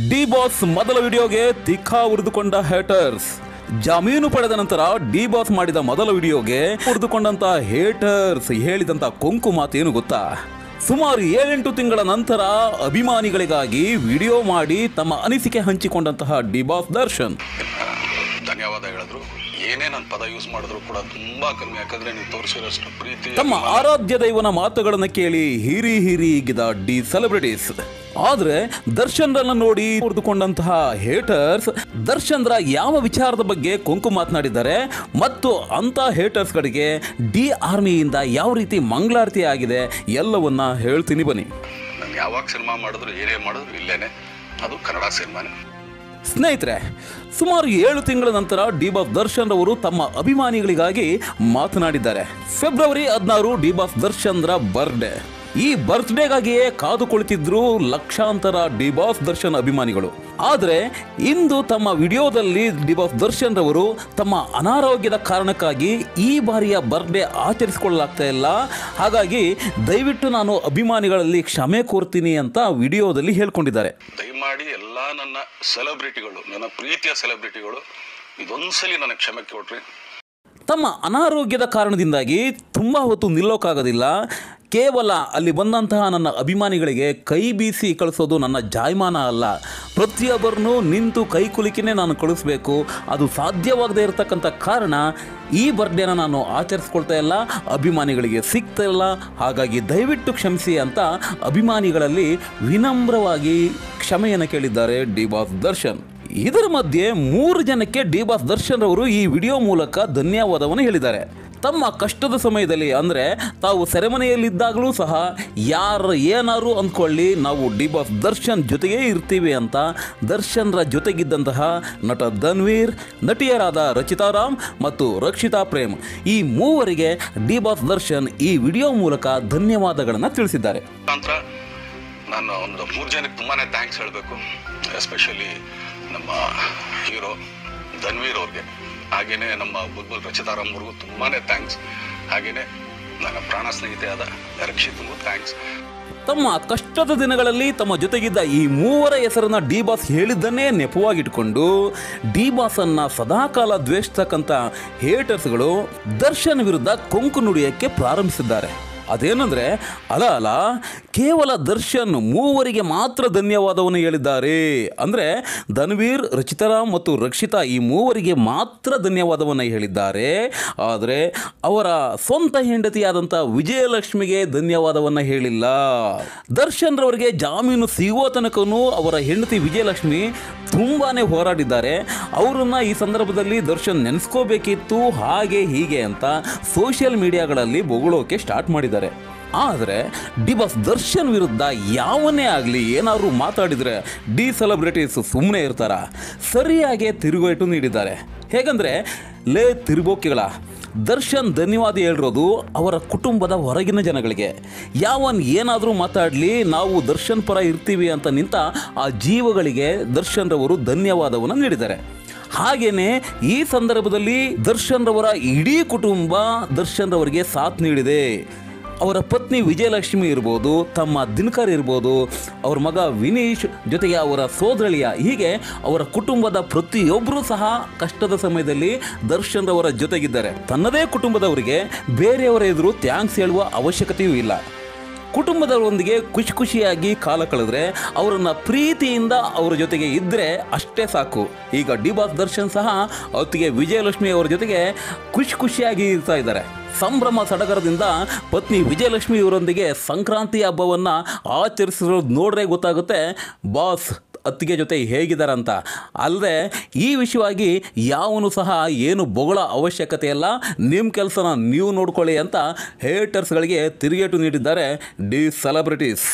D boss ಮೊದಲ ವಿಡಿಯೋಗೆ ತಿಕ್ಕಾ ಉರಿದುಕೊಂಡ haters. ಜಾಮೀನು ಪಡೆದ ನಂತರ ಡಿ ಬಾಸ್ ಮಾಡಿದ ಮೊದಲ ವಿಡಿಯೋಗೆ ಉರಿದುಕೊಂಡಂತ ಹೇಟರ್ಸ್ ಹೇಳಿದಂತ ಕೊಂಕು ಮಾತೇನು ಗೊತ್ತಾ? ಸುಮಾರು 7-8 ತಿಂಗಳ ನಂತರ ಅಭಿಮಾನಿಗಳಿಗಾಗಿ ವಿಡಿಯೋ ಮಾಡಿ ತಮ್ಮ ಅನಿಸಿಕೆ ಹಂಚಿಕೊಂಡಂತಹ ಡಿ ಬಾಸ್ ದರ್ಶನ್ ಧನ್ಯವಾದ ಹೇಳಿದ್ರು. ಏನೇ ನನ್ನ ಪದ ಯೂಸ್ ಮಾಡಿದ್ರು ಕೂಡ ತುಂಬಾ ಕಮ್ಮಿ, ಯಾಕಂದ್ರೆ ನೀವು ತೋರಿಸಿರೋಷ್ಟು ಪ್ರೀತಿ. ತಮ್ಮ ಆರಾಧ್ಯ ದೈವನ ಮಾತುಗಳನ್ನು ಕೇಳಿ ಹಿರಿ ಹಿರಿಗಿದ ಡಿ ಸೆಲೆಬ್ರಿಟೀಸ್. ಆದ್ರೆ ದರ್ಶನ್ರನ್ನ ನೋಡಿ ಉರಿದುಕೊಂಡಂತಹ ಹೇಟರ್ಸ್ ದರ್ಶನ್ರ ಯಾವ ವಿಚಾರದ ಬಗ್ಗೆ ಕೊಂಕು ಮಾತನಾಡಿದ್ದಾರೆ ಮತ್ತು ಅಂತ ಹೇಟರ್ಸ್ಗಳಿಗೆ ಡಿ ಆರ್ಮಿಯಿಂದ ಯಾವ ರೀತಿ ಮಂಗಳಾರತಿ ಆಗಿದೆ ಎಲ್ಲವನ್ನ ಹೇಳ್ತೀನಿ ಬನ್ನಿ. ನಾನು ಯಾವಾಗ ಸಿನಿಮಾ ಮಾಡಿದ್ರು ಏನೇ ಮಾಡಿದ್ರು ಇಲ್ಲೇನೆ, ಅದು ಕನ್ನಡ ಸಿನಿಮಾನೇ. ಸ್ನೇಹಿತರೆ, ಸುಮಾರು 7 ತಿಂಗಳ ನಂತರ ಡಿ ಬಾಸ್ ದರ್ಶನ್ ಅವರು ತಮ್ಮ ಅಭಿಮಾನಿಗಳಿಗಾಗಿ ಮಾತನಾಡಿದ್ದಾರೆ. ಫೆಬ್ರವರಿ 16 ಡಿ ಬಾಸ್ ದರ್ಶನ್ರ ಬರ್ಡೇ. ಈ ಬರ್ತ್ಡೇಗಾಗಿಯೇ ಕಾದು ಕುಳಿತಿದ್ರು ಲಕ್ಷಾಂತರ ಡಿ ಬಾಸ್ ದರ್ಶನ್ ಅಭಿಮಾನಿಗಳು. ಆದರೆ ಇಂದು ತಮ್ಮ ವಿಡಿಯೋದಲ್ಲಿ ಡಿ ಬಾಸ್ ದರ್ಶನ್ ರವರು ತಮ್ಮ ಅನಾರೋಗ್ಯದ ಕಾರಣಕ್ಕಾಗಿ ಈ ಬಾರಿಯ ಬರ್ಡೇ ಆಚರಿಸಿಕೊಳ್ಳಲಾಗ್ತಾ ಇಲ್ಲ, ಹಾಗಾಗಿ ದಯವಿಟ್ಟು ನಾನು ಅಭಿಮಾನಿಗಳಲ್ಲಿ ಕ್ಷಮೆ ಕೋರ್ತೀನಿ ಅಂತ ವಿಡಿಯೋದಲ್ಲಿ ಹೇಳ್ಕೊಂಡಿದ್ದಾರೆ. ದಯಮಾಡಿ ಎಲ್ಲ ನನ್ನ ಸೆಲೆಬ್ರಿಟಿಗಳು, ನನ್ನ ಪ್ರೀತಿಯ ಸೆಲೆಬ್ರಿಟಿಗಳು, ಇದೊಂದ್ಸಲಿ ನನಗೆ ಕ್ಷಮೆ ಕೊಟ್ರಿ. ತಮ್ಮ ಅನಾರೋಗ್ಯದ ಕಾರಣದಿಂದಾಗಿ ತುಂಬ ಹೊತ್ತು ನಿಲ್ಲೋಕ್ಕಾಗೋದಿಲ್ಲ. ಕೇವಲ ಅಲ್ಲಿ ಬಂದಂತಹ ನನ್ನ ಅಭಿಮಾನಿಗಳಿಗೆ ಕೈ ಬೀಸಿ ಕಳಿಸೋದು ನನ್ನ ಜಾಯಮಾನ ಅಲ್ಲ. ಪ್ರತಿಯೊಬ್ಬರನ್ನು ನಿಂತು ಕೈ ಕುಲಿಕಿನೇ ನಾನು ಕಳಿಸ್ಬೇಕು. ಅದು ಸಾಧ್ಯವಾಗದೇ ಇರತಕ್ಕಂಥ ಕಾರಣ ಈ ಬರ್ಡೇನ ನಾನು ಆಚರಿಸ್ಕೊಳ್ತಾ ಇಲ್ಲ, ಅಭಿಮಾನಿಗಳಿಗೆ ಸಿಗ್ತಾ ಇಲ್ಲ. ಹಾಗಾಗಿ ದಯವಿಟ್ಟು ಕ್ಷಮಿಸಿ ಅಂತ ಅಭಿಮಾನಿಗಳಲ್ಲಿ ವಿನಮ್ರವಾಗಿ ಕ್ಷಮೆಯನ್ನು ಕೇಳಿದ್ದಾರೆ ಡಿ ಬಾಸ್ ದರ್ಶನ್. ಇದರ ಮಧ್ಯೆ 3 ಜನಕ್ಕೆ ಡಿ ಬಾಸ್ ದರ್ಶನ್ ಅವರು ಈ ವಿಡಿಯೋ ಮೂಲಕ ಧನ್ಯವಾದವನ್ನು ಹೇಳಿದ್ದಾರೆ. ತಮ್ಮ ಕಷ್ಟದ ಸಮಯದಲ್ಲಿ, ಅಂದರೆ ತಾವು ಸೆರೆಮನೆಯಲ್ಲಿದ್ದಾಗಲೂ ಸಹ ಯಾರು ಏನಾರು ಅಂದ್ಕೊಳ್ಳಿ, ನಾವು ಡಿ ಬಾಸ್ ದರ್ಶನ್ ಜೊತೆಗೇ ಇರ್ತೀವಿ ಅಂತ ದರ್ಶನ್ರ ಜೊತೆಗಿದ್ದಂತಹ ನಟ ಧನ್ವೀರ್, ನಟಿಯರಾದ ರಚಿತಾ ರಾಮ್ ಮತ್ತು ರಕ್ಷಿತಾ ಪ್ರೇಮ್, ಈ ಮೂವರಿಗೆ ಡಿ ಬಾಸ್ ದರ್ಶನ್ ಈ ವಿಡಿಯೋ ಮೂಲಕ ಧನ್ಯವಾದಗಳನ್ನು ತಿಳಿಸಿದ್ದಾರೆ. ನಾನು ಒಂದು 3 ಜನಕ್ಕೆ ತುಂಬಾನೇ ಥ್ಯಾಂಕ್ಸ್ ಹೇಳಬೇಕು. ಎಸ್ಪೆಷಲಿ ನಮ್ಮ ಹೀರೋ ಧನ್ವೀರ್ ಅವ್ರಿಗೆ, ಹಾಗೇನೆ ನಮ್ಮ ಬುಲ್ಬುಲ್ ರಚಿತಾರಾಮ್ ಅವ್ರಿಗೂ ತುಂಬಾನೇ ಥ್ಯಾಂಕ್ಸ್. ಹಾಗೇನೆ ನನ್ನ ಪ್ರಾಣ ಸ್ನೇಹಿತೆಯಾದ ರಕ್ಷಿತ್ಗೂ ಥ್ಯಾಂಕ್ಸ್. ತಮ್ಮ ಕಷ್ಟದ ದಿನಗಳಲ್ಲಿ ತಮ್ಮ ಜೊತೆಗಿದ್ದ ಈ ಮೂವರ ಹೆಸರನ್ನ ಡಿ ಬಾಸ್ ಹೇಳಿದ್ದನ್ನೇ ನೆಪವಾಗಿಟ್ಕೊಂಡು ಡಿ ಬಾಸ್ ಅನ್ನ ಸದಾಕಾಲ ದ್ವೇಷಿಸತಕ್ಕಂಥ ಹೇಟರ್ಸ್ಗಳು ದರ್ಶನ್ ವಿರುದ್ಧ ಕೊಂಕು ನುಡಿಯಕ್ಕೆ ಪ್ರಾರಂಭಿಸಿದ್ದಾರೆ. ಅದೇನಂದ್ರೆ, ಅಲ್ಲ ಕೇವಲ ದರ್ಶನ್ ಮೂವರಿಗೆ ಮಾತ್ರ ಧನ್ಯವಾದವನ್ನು ಹೇಳಿದ್ದಾರೆ. ಅಂದರೆ ಧನ್ವೀರ್, ರಚಿತಾರಾಮ್ ಮತ್ತು ರಕ್ಷಿತಾ ಈ ಮೂವರಿಗೆ ಮಾತ್ರ ಧನ್ಯವಾದವನ್ನು ಹೇಳಿದ್ದಾರೆ. ಆದರೆ ಅವರ ಸ್ವಂತ ಹೆಂಡತಿಯಾದಂಥ ವಿಜಯಲಕ್ಷ್ಮಿಗೆ ಧನ್ಯವಾದವನ್ನು ಹೇಳಿಲ್ಲ. ದರ್ಶನ್ ರವರಿಗೆ ಜಾಮೀನು ಸಿಗುವ ತನಕನೂ ಅವರ ಹೆಂಡತಿ ವಿಜಯಲಕ್ಷ್ಮಿ ತುಂಬಾನೇ ಹೋರಾಡಿದ್ದಾರೆ. ಅವರನ್ನು ಈ ಸಂದರ್ಭದಲ್ಲಿ ದರ್ಶನ್ ನೆನೆಸ್ಕೋಬೇಕಿತ್ತು, ಹಾಗೆ ಹೀಗೆ ಅಂತ ಸೋಷಿಯಲ್ ಮೀಡಿಯಾಗಳಲ್ಲಿ ಬೊಗಳೋಕೆ ಸ್ಟಾರ್ಟ್ ಮಾಡಿದ್ದಾರೆ. ಆದರೆ ಡಿ ಬಾಸ್ ದರ್ಶನ್ ವಿರುದ್ಧ ಯಾವನ್ನೇ ಆಗಲಿ ಏನಾದರೂ ಮಾತಾಡಿದರೆ ಡಿ ಸೆಲೆಬ್ರಿಟೀಸ್ ಸುಮ್ಮನೆ ಇರ್ತಾರ? ಸರಿಯಾಗಿ ತಿರುಗೇಟು ನೀಡಿದ್ದಾರೆ. ಹೇಗಂದರೆ, ಲೇ ತಿರುಬೋಕಿಗಳ, ದರ್ಶನ್ ಧನ್ಯವಾದ ಹೇಳಿರೋದು ಅವರ ಕುಟುಂಬದ ಹೊರಗಿನ ಜನಗಳಿಗೆ. ಯಾವನ್ ಏನಾದರೂ ಮಾತಾಡಲಿ, ನಾವು ದರ್ಶನ್ ಪರ ಇರ್ತೀವಿ ಅಂತ ನಿಂತ ಆ ಜೀವಗಳಿಗೆ ದರ್ಶನ್ ರವರು ಧನ್ಯವಾದವನ್ನು ನೀಡಿದ್ದಾರೆ. ಹಾಗೇನೆ ಈ ಸಂದರ್ಭದಲ್ಲಿ ದರ್ಶನ್ ರವರ ಇಡೀ ಕುಟುಂಬ ದರ್ಶನ್ ರವರಿಗೆ ಸಾಥ್ ನೀಡಿದೆ. ಅವರ ಪತ್ನಿ ವಿಜಯಲಕ್ಷ್ಮಿ ಇರ್ಬೋದು, ತಮ್ಮ ದಿನಕರ್ ಇರ್ಬೋದು, ಅವರ ಮಗ ವಿನೀಶ್, ಜೊತೆಗೆ ಅವರ ಸೋದರಳಿಯ, ಹೀಗೆ ಅವರ ಕುಟುಂಬದ ಪ್ರತಿಯೊಬ್ಬರೂ ಸಹ ಕಷ್ಟದ ಸಮಯದಲ್ಲಿ ದರ್ಶನ್ ರವರ ಜೊತೆಗಿದ್ದಾರೆ. ತನ್ನದೇ ಕುಟುಂಬದವರಿಗೆ ಬೇರೆಯವರ ಎದುರು ಥ್ಯಾಂಕ್ಸ್ ಹೇಳುವ ಅವಶ್ಯಕತೆಯೂ ಇಲ್ಲ. ಕುಟುಂಬದವರೊಂದಿಗೆ ಖುಷಿಯಾಗಿ ಕಾಲ ಕಳೆದ್ರೆ, ಅವರನ್ನು ಪ್ರೀತಿಯಿಂದ ಅವರ ಜೊತೆಗೆ ಇದ್ದರೆ ಅಷ್ಟೇ ಸಾಕು. ಈಗ ಡಿ ಬಾಸ್ ದರ್ಶನ್ ಸಹ ಅವತ್ತಿಗೆ ವಿಜಯಲಕ್ಷ್ಮಿ ಅವರ ಜೊತೆಗೆ ಖುಷಿಯಾಗಿ ಇರ್ತಾ ಇದ್ದಾರೆ. ಸಂಭ್ರಮ ಸಡಗರದಿಂದ ಪತ್ನಿ ವಿಜಯಲಕ್ಷ್ಮಿ ಅವರೊಂದಿಗೆ ಸಂಕ್ರಾಂತಿ ಹಬ್ಬವನ್ನು ಆಚರಿಸಿರೋದು ನೋಡ್ರೆ ಗೊತ್ತಾಗುತ್ತೆ ಬಾಸ್ ಅತ್ತಿಗೆ ಜೊತೆ ಹೇಗಿದ್ದಾರಂತ. ಅಲ್ಲದೆ ಈ ವಿಷಯವಾಗಿ ಯಾವನು ಸಹ ಏನು ಬೊಗಳ ಅವಶ್ಯಕತೆ ಇಲ್ಲ, ನಿಮ್ಮ ಕೆಲಸನ ನೀವು ನೋಡ್ಕೊಳ್ಳಿ ಅಂತ ಹೇಟರ್ಸ್ಗಳಿಗೆ ತಿರುಗೇಟು ನೀಡಿದ್ದಾರೆ ಡಿ ಸೆಲೆಬ್ರಿಟೀಸ್.